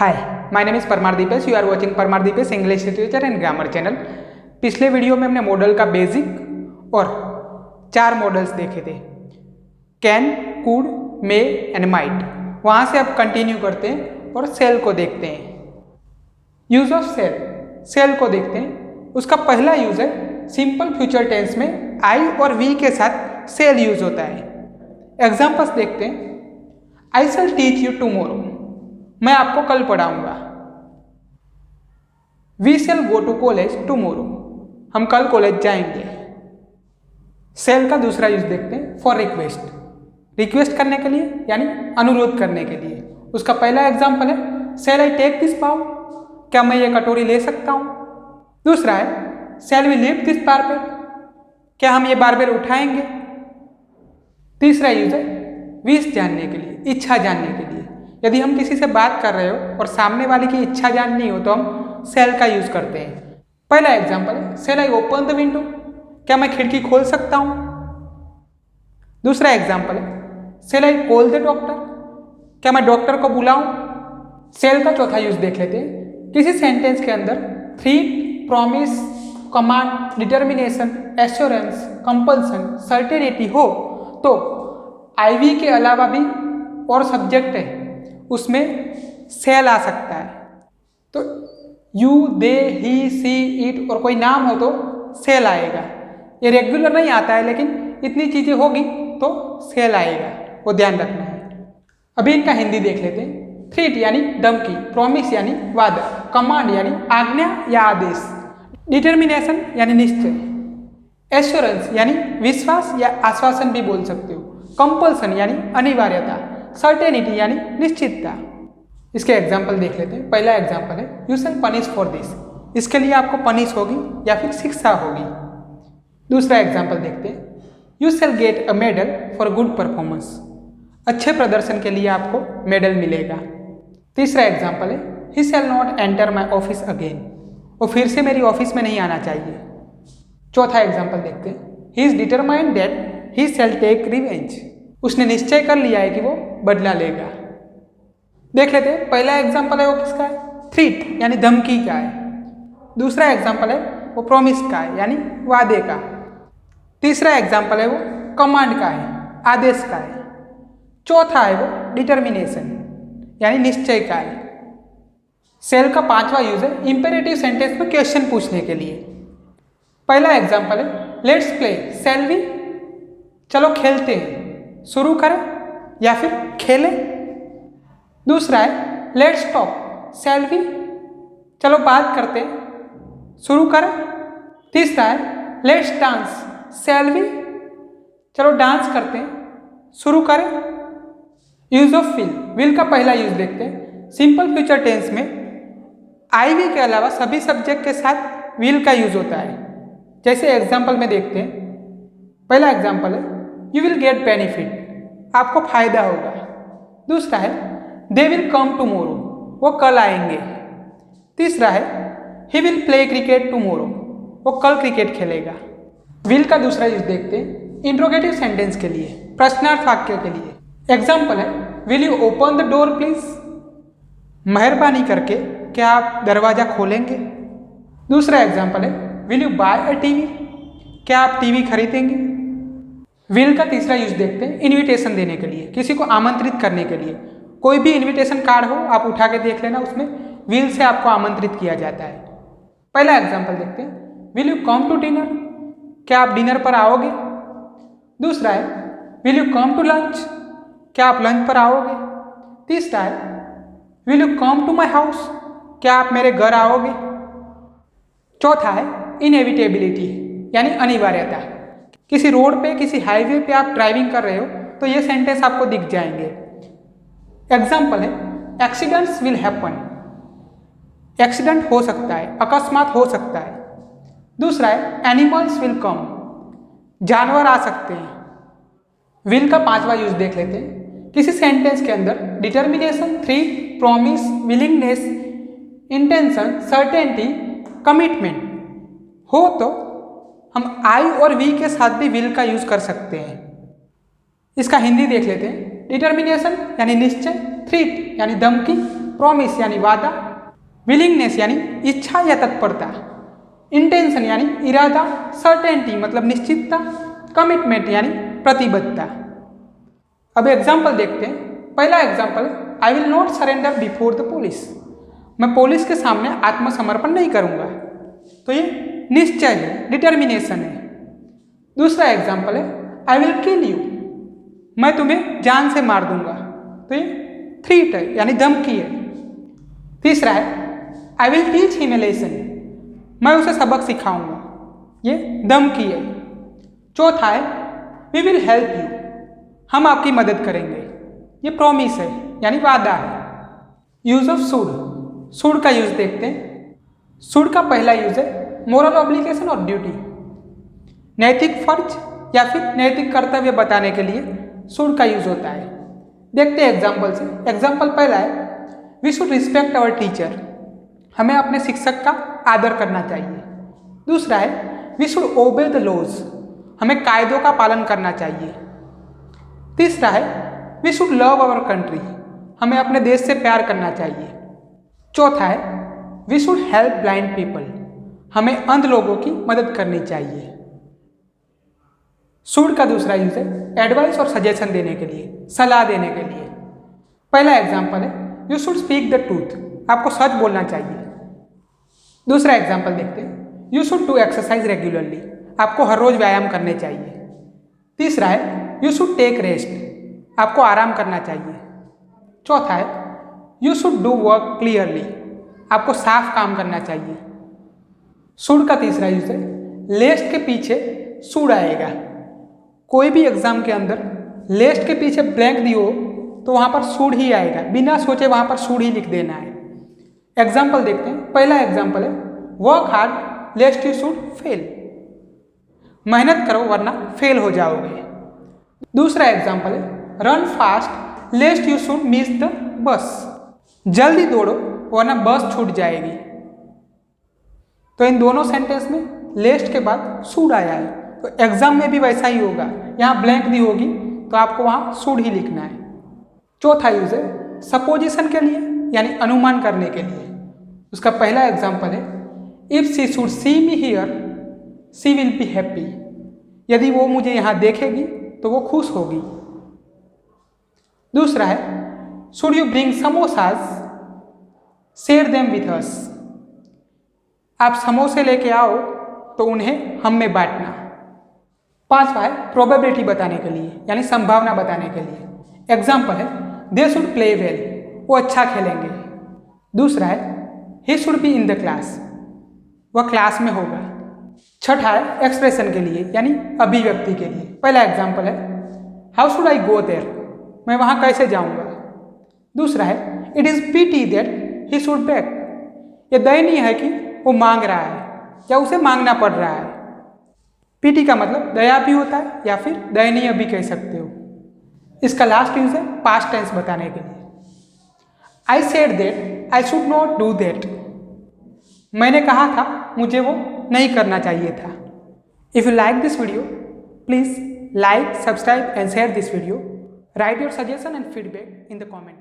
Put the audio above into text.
Hi, my name is Parmar Deepesh. You are watching Parmar Deepesh English literature and grammar channel. पिछले video में हमने model का basic और 4 मॉडल्स देखे थे, can, could, may and might. वहाँ से अब कंटिन्यू करते हैं और सेल को देखते हैं। यूज ऑफ सेल, सेल को देखते हैं। उसका पहला यूज है सिंपल फ्यूचर टेंस में आई और वी के साथ सेल यूज होता है। एग्जाम्पल्स देखते हैं। I shall teach you tomorrow, मैं आपको कल पढ़ाऊंगा। We shall go to college tomorrow, हम कल कॉलेज जाएंगे। सेल का दूसरा यूज देखते हैं, फॉर रिक्वेस्ट, रिक्वेस्ट करने के लिए यानी अनुरोध करने के लिए। उसका पहला एग्जाम्पल है shall I take this bowl, क्या मैं ये कटोरी ले सकता हूं। दूसरा है shall we lift this barbell, क्या हम ये बारबेल उठाएंगे। तीसरा यूज है विश जानने के लिए, इच्छा जानने के लिए। यदि हम किसी से बात कर रहे हो और सामने वाले की इच्छा जाननी हो तो हम शैल का यूज करते हैं। पहला एग्जाम्पल है shall I open the window, क्या मैं खिड़की खोल सकता हूं। दूसरा एग्जाम्पल है shall I call the doctor, क्या मैं डॉक्टर को बुलाऊं। शैल का चौथा यूज देख लेते हैं। किसी सेंटेंस के अंदर threat, promise, command, determination, assurance, compulsion, certainty हो तो आईवी के अलावा भी और सब्जेक्ट है उसमें शैल आ सकता है। तो you, they, he, C, it और कोई नाम हो तो शैल आएगा। ये रेगुलर नहीं आता है लेकिन इतनी चीजें होगी तो शैल आएगा, वो ध्यान रखना है। अभी इनका हिंदी देख लेते हैं। थ्रेट यानी धमकी, प्रॉमिस यानी वादा, कमांड यानी आज्ञा या आदेश, डिटर्मिनेशन यानी निश्चय, एश्योरेंस यानी विश्वास या आश्वासन भी बोल सकते हो, कंपल्सन यानी अनिवार्यता, सर्टेनिटी यानी निश्चितता। इसके एग्जाम्पल देख लेते हैं। पहला एग्जाम्पल है you shall punish for this, इसके लिए आपको पनिश होगी या फिर शिक्षा होगी। दूसरा एग्जाम्पल देखते हैं। You shall get a medal for good performance, अच्छे प्रदर्शन के लिए आपको मेडल मिलेगा। तीसरा एग्जाम्पल है he shall not enter my office again, वो फिर से मेरी ऑफिस में नहीं आना चाहिए। चौथा एग्जाम्पल देखते हैं। He is determined that he shall take revenge, उसने निश्चय कर लिया है कि वो बदला लेगा। देख लेते हैं। पहला एग्जाम्पल है वो किसका है, थ्रेट यानी धमकी का है। दूसरा एग्जाम्पल है वो प्रॉमिस का है यानी वादे का। तीसरा एग्जाम्पल है वो कमांड का है, आदेश का है। चौथा है वो डिटर्मिनेशन यानी निश्चय का है। सेल का पांचवा यूज है इंपेरेटिव सेंटेंस में क्वेश्चन पूछने के लिए। पहला एग्जाम्पल है लेट्स प्ले शैल वी, चलो खेलते हैं, शुरू करें या फिर खेलें। दूसरा है लेट्स टॉक शैल वी, चलो बात करते हैं, शुरू करें। तीसरा है लेट्स डांस शैल वी, चलो डांस करते हैं, शुरू करें। यूज ऑफ विल, विल का पहला यूज देखते हैं। सिंपल फ्यूचर टेंस में आई वी के अलावा सभी सब्जेक्ट के साथ विल का यूज होता है। जैसे एग्जाम्पल में देखते हैं। पहला एग्जाम्पल है यू विल गेट बेनिफिट, आपको फायदा होगा। दूसरा है दे विल कम टुमारो, वो कल आएंगे। तीसरा है he will play cricket tomorrow, वो कल क्रिकेट खेलेगा। विल का दूसरा यूज देखते हैं इंट्रोगेटिव सेंटेंस के लिए, प्रश्नार्थ वाक्य के लिए। एग्जाम्पल है will you open the door please, मेहरबानी करके क्या आप दरवाजा खोलेंगे। दूसरा एग्जाम्पल है will you buy a TV, क्या आप टीवी खरीदेंगे। विल का तीसरा यूज देखते हैं इनविटेशन देने के लिए, किसी को आमंत्रित करने के लिए। कोई भी इनविटेशन कार्ड हो आप उठा के देख लेना, उसमें विल से आपको आमंत्रित किया जाता है। पहला एग्जाम्पल देखते हैं will you come to dinner, क्या आप डिनर पर आओगे। दूसरा है will you come to lunch, क्या आप लंच पर आओगे। तीसरा है will you come to my house, क्या आप मेरे घर आओगे। चौथा है इनएविटेबिलिटी यानी अनिवार्यता। किसी रोड पे, किसी हाईवे पे आप ड्राइविंग कर रहे हो तो ये सेंटेंस आपको दिख जाएंगे। एग्जाम्पल है एक्सीडेंट्स विल हैपन, एक्सीडेंट हो सकता है, अकस्मात हो सकता है। दूसरा है एनिमल्स विल कम, जानवर आ सकते हैं। विल का पांचवा यूज देख लेते हैं। किसी सेंटेंस के अंदर determination, threat, promise, willingness, intention, certainty, commitment हो तो हम आई और वी के साथ भी विल का यूज कर सकते हैं। इसका हिंदी देख लेते हैं। डिटर्मिनेशन यानी निश्चय, थ्रेट यानी धमकी, प्रॉमिस यानी वादा, विलिंगनेस यानी इच्छा या तत्परता, इंटेंशन यानी इरादा, सर्टेनिटी मतलब निश्चितता, कमिटमेंट यानी प्रतिबद्धता। अब एग्जाम्पल देखते हैं। पहला example, I will not surrender before the police. मैं पुलिस के सामने आत्मसमर्पण नहीं करूंगा। तो ये निश्चय है, डिटर्मिनेशन है। दूसरा एग्जाम्पल है, आई विल किल यू। मैं तुम्हें जान से मार दूंगा। तो ये थ्रेट है यानी धमकी है। तीसरा है, I will teach him a lesson. मैं उसे सबक सिखाऊंगा। ये धमकी है। चौथा है, वी विल हेल्प यू। हम आपकी मदद करेंगे। ये प्रॉमिस है यानी वादा है। Use of should. शुड का यूज देखते हैं। शुड का पहला यूज है मोरल ऑब्लिगेशन और ड्यूटी, नैतिक फर्ज या फिर नैतिक कर्तव्य बताने के लिए शुड का यूज होता है। देखते हैं एग्जाम्पल से। एग्जाम्पल पहला है, we should respect our teacher. हमें अपने शिक्षक का आदर करना चाहिए। दूसरा है, we should obey the laws. हमें कायदों का पालन करना चाहिए। तीसरा है, we should love our country. हमें अपने देश से प्यार करना चाहिए। चौथा है, we should help blind people. हमें अंध लोगों की मदद करनी चाहिए। शुड का दूसरा यूज है एडवाइस और सजेशन देने के लिए, सलाह देने के लिए। पहला एग्जाम्पल है, you should speak the truth. आपको सच बोलना चाहिए। दूसरा एग्जाम्पल देखते हैं, you should do exercise regularly. आपको हर रोज व्यायाम करने चाहिए। तीसरा है, यू शुड टेक रेस्ट। आपको आराम करना चाहिए। चौथा है, you should do work clearly. आपको साफ काम करना चाहिए। शुड का तीसरा यूज है, लेस्ट के पीछे शुड आएगा। कोई भी एग्जाम के अंदर लेस्ट के पीछे ब्लैंक दियो तो वहां पर शुड ही आएगा। बिना सोचे वहां पर शुड ही लिख देना है। एग्जाम्पल देखते हैं। पहला एग्जाम्पल है, work hard लेस्ट you should fail. मेहनत करो वरना फेल हो जाओगे। दूसरा एग्जाम्पल है, run fast लेस्ट you should miss the bus. जल्दी दौड़ो वरना बस छूट जाएगी। तो इन दोनों सेंटेंस में लेस्ट के बाद शुड आया है। तो एग्जाम में भी वैसा ही होगा। यहाँ ब्लैंक दी होगी तो आपको वहाँ शुड ही लिखना है। चौथा यूज है सपोजिशन के लिए यानी अनुमान करने के लिए। उसका पहला एग्जाम्पल है, if she should see me here she will be happy. यदि वो मुझे यहाँ देखेगी तो वो खुश होगी। दूसरा है, should you bring samosas share them with us. आप समोसे लेके आओ तो उन्हें हम में बांटना। पांचवा है, प्रोबेबिलिटी बताने के लिए यानी संभावना बताने के लिए। एग्जाम्पल है, दे शुड प्ले वेल। वो अच्छा खेलेंगे। दूसरा है, he should be in the class. वह क्लास में होगा। छठा है, एक्सप्रेशन के लिए यानी अभिव्यक्ति के लिए। पहला एग्जाम्पल है, how should I go there. मैं वहां कैसे जाऊंगा। दूसरा है, it is pity that he should back. यह दयनीय है कि वो मांग रहा है या उसे मांगना पड़ रहा है। पीटी का मतलब दया भी होता है या फिर दयनीय भी कह सकते हो। इसका लास्ट यूज है पास्ट टेंस बताने के लिए। I said that I should not do that. मैंने कहा था मुझे वो नहीं करना चाहिए था। If you like this video please like, subscribe and share this video. Write your suggestion and feedback in the comment.